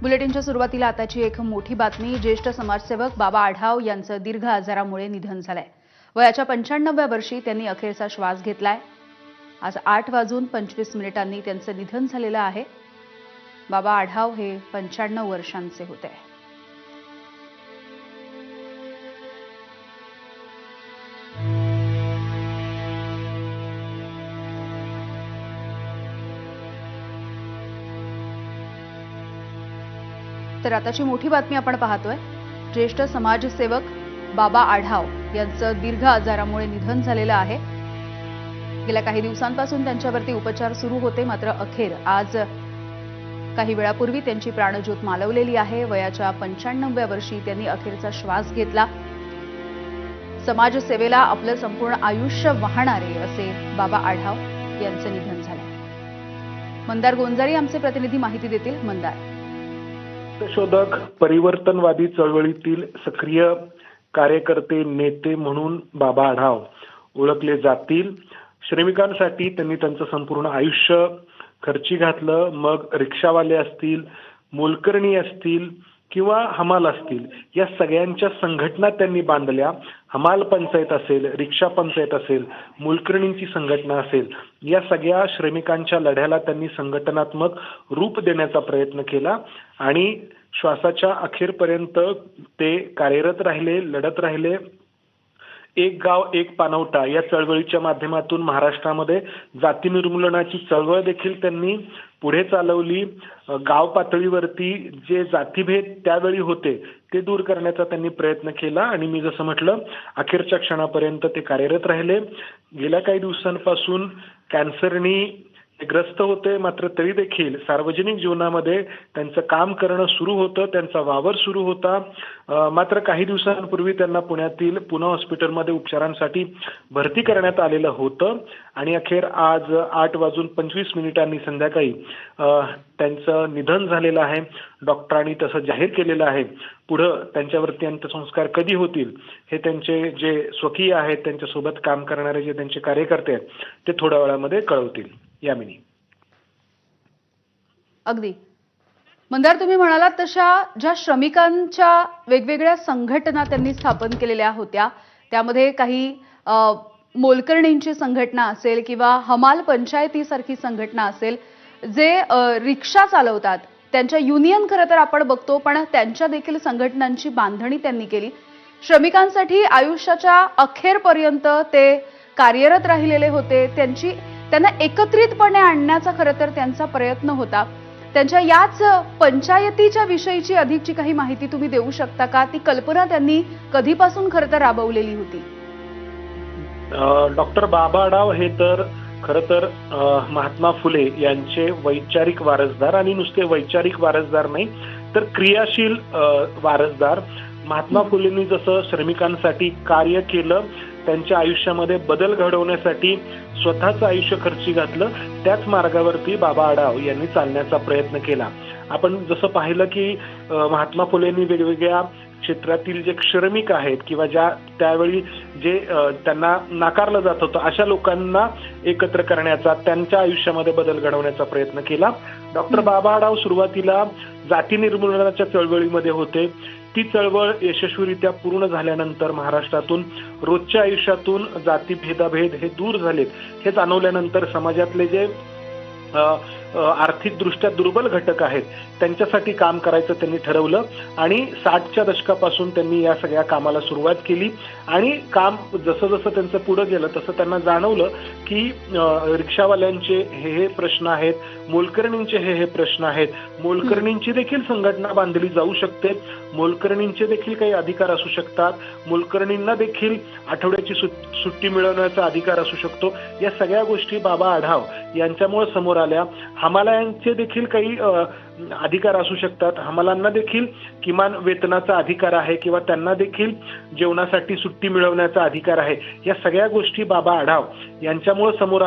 बुलेटिनच्या सुरुवातीला आताची एक मोठी बातमी। ज्येष्ठ समाजसेवक बाबा आढाव यांचं दीर्घ आजारामुळे निधन झालंय। वयाच्या 95व्या वर्षी त्यांनी अखेरचा श्वास घेतलाय। आज 8:25 त्यांचं निधन झालेलं आहे। बाबा आढाव हे 95 वर्षांचे होते। तर आताची मोठी बातमी आपण पाहतोय। ज्येष्ठ समाजसेवक बाबा आढाव यांचं दीर्घ आजारामुळे निधन झालेलं आहे। गेल्या काही दिवसांपासून त्यांच्यावरती उपचार सुरू होते, मात्र अखेर आज काही वेळापूर्वी त्यांची प्राणज्योत मालवलेली आहे। वयाच्या 95व्या वर्षी त्यांनी अखेरचा श्वास घेतला। समाजसेवेला आपलं संपूर्ण आयुष्य वाहणारे असे बाबा आढाव यांचं निधन झालंय। मंदार गोंजारी आमचे प्रतिनिधी माहिती देतील। मंदार। शोधक परिवर्तनवादी चळवळीतील सक्रिय कार्यकर्ते नेते म्हणून बाबा आढाव ओळखले जातील। श्रमिकांसाठी त्यांनी त्यांचं संपूर्ण आयुष्य खर्ची घातलं। मग रिक्षावाले असतील, मोलकरणी असतील किंवा हमाल असतील, या सगळ्यांच्या संघटना त्यांनी बांधल्या। हमाल पंचायत असेल, रिक्षा पंचायत असेल, मोलकरणींची संघटना असेल, या सगळ्या श्रमिकांच्या लढ्याला त्यांनी संघटनात्मक रूप देण्याचा प्रयत्न केला आणि श्वासाच्या अखेरपर्यंत ते कार्यरत राहिले, लढत राहिले। एक गाव एक पानवटा या चळवळीच्या माध्यमातून महाराष्ट्रामध्ये जाती निर्मूलनाची चळवळ देखील त्यांनी पुढे चालवली। गाव पातळीवरती जे जातीभेद त्यावेळी होते ते दूर करण्याचा त्यांनी प्रयत्न केला आणि मी जसं म्हटलं अखेरच्या क्षणापर्यंत ते कार्यरत राहिले। गेल्या काही दिवसांपासून कॅन्सरनी ग्रस्त होते, मात्र तरी देखील सार्वजनिक जीवनामध्ये त्यांचं काम करणं सुरू होतं, त्यांचा वावर सुरू होता। मात्र काही दिवसांपूर्वी त्यांना पुण्यातील पुना हॉस्पिटलमध्ये उपचारांसाठी भरती करण्यात आलेलं होतं आणि अखेर आज 8:25 संध्याकाळी त्यांचं निधन झालेलं आहे। डॉक्टरांनी तसं जाहीर केलेलं आहे। पुढं त्यांच्यावरती अंत्यसंस्कार कधी होतील हे त्यांचे जे स्वकीय आहेत, त्यांच्यासोबत काम करणारे जे त्यांचे कार्यकर्ते आहेत, ते थोड्या वेळामध्ये कळवतील। यामिनी। अगदी मंदार, तुम्ही म्हणालात तशा ज्या श्रमिकांच्या वेगवेगळ्या संघटना त्यांनी स्थापन केलेल्या होत्या, त्यामध्ये काही मोलकरणींची संघटना असेल किंवा हमाल पंचायतीसारखी संघटना असेल, जे रिक्षा चालवतात त्यांच्या युनियन खरं तर आपण बघतो, पण त्यांच्या देखील संघटनांची बांधणी त्यांनी केली। श्रमिकांसाठी आयुष्याच्या अखेरपर्यंत ते कार्यरत राहिलेले होते। त्यांना एकत्रितपणे आणण्याचा खरं तर त्यांचा प्रयत्न होता। त्यांच्या याच पंचायतीच्या विषयीची अधिकची काही माहिती तुम्ही देऊ शकता का? ती कल्पना त्यांनी कधीपासून खरं तर राबवलेली होती? डॉक्टर बाबा आढाव हे तर खरं तर महात्मा फुले यांचे वैचारिक वारसदार आणि नुसते वैचारिक वारसदार नाही तर क्रियाशील वारसदार। महात्मा फुलेंनी जसं श्रमिकांसाठी कार्य केलं, त्यांच्या आयुष्यामध्ये बदल घडवण्यासाठी स्वतःचं आयुष्य खर्ची घातलं, त्याच मार्गावरती बाबा आढाव यांनी चालण्याचा प्रयत्न केला। आपण जसं पाहिलं की महात्मा फुलेंनी वेगवेगळ्या क्षेत्रातील जे श्रमिक आहेत किंवा ज्या त्यावेळी जे त्यांना नाकारलं जात होतं अशा लोकांना एकत्र करण्याचा, त्यांच्या आयुष्यामध्ये बदल घडवण्याचा प्रयत्न केला। डॉक्टर बाबा आढाव सुरुवातीला जाती निर्मूलनाच्या चळवळीमध्ये होते। ती चळवळ यशस्वीरित्या पूर्ण झाल्यानंतर महाराष्ट्रातून रोजच्या आयुष्यातून जाती भेदाभेद हे दूर झालेत हे जाणवल्यानंतर समाजातले जे आर्थिकदृष्ट्या दुर्बल घटक आहेत त्यांच्यासाठी काम करायचं त्यांनी ठरवलं आणि 60च्या दशकापासून त्यांनी या सगळ्या कामाला सुरुवात केली आणि काम जसं जसं त्यांचं पुढे गेलं तसं त्यांना जाणवलं की रिक्षावाल्यांचे हे प्रश्न आहेत, मोलकरणींचे हे प्रश्न आहेत, मोलकरणींची देखील संघटना बांधली जाऊ शकते, मोलकरणींचे देखील काही अधिकार असू शकतात, मोलकरणींना देखील आठवड्याची सुट्टी मिळवण्याचा अधिकार असू शकतो। या सगळ्या गोष्टी बाबा आढाव यांच्यामुळे समोर आल्या। हमालांचे देखील काही अधिकार असू शकतात, हमालांना देखील किमान वेतनाचा अधिकार आहे किंवा त्यांना देखील जेवणासाठी सुट्टी मिळवण्याचा अधिकार आहे। या सगळ्या गोष्टी बाबा आढाव यांच्यामुळे समोर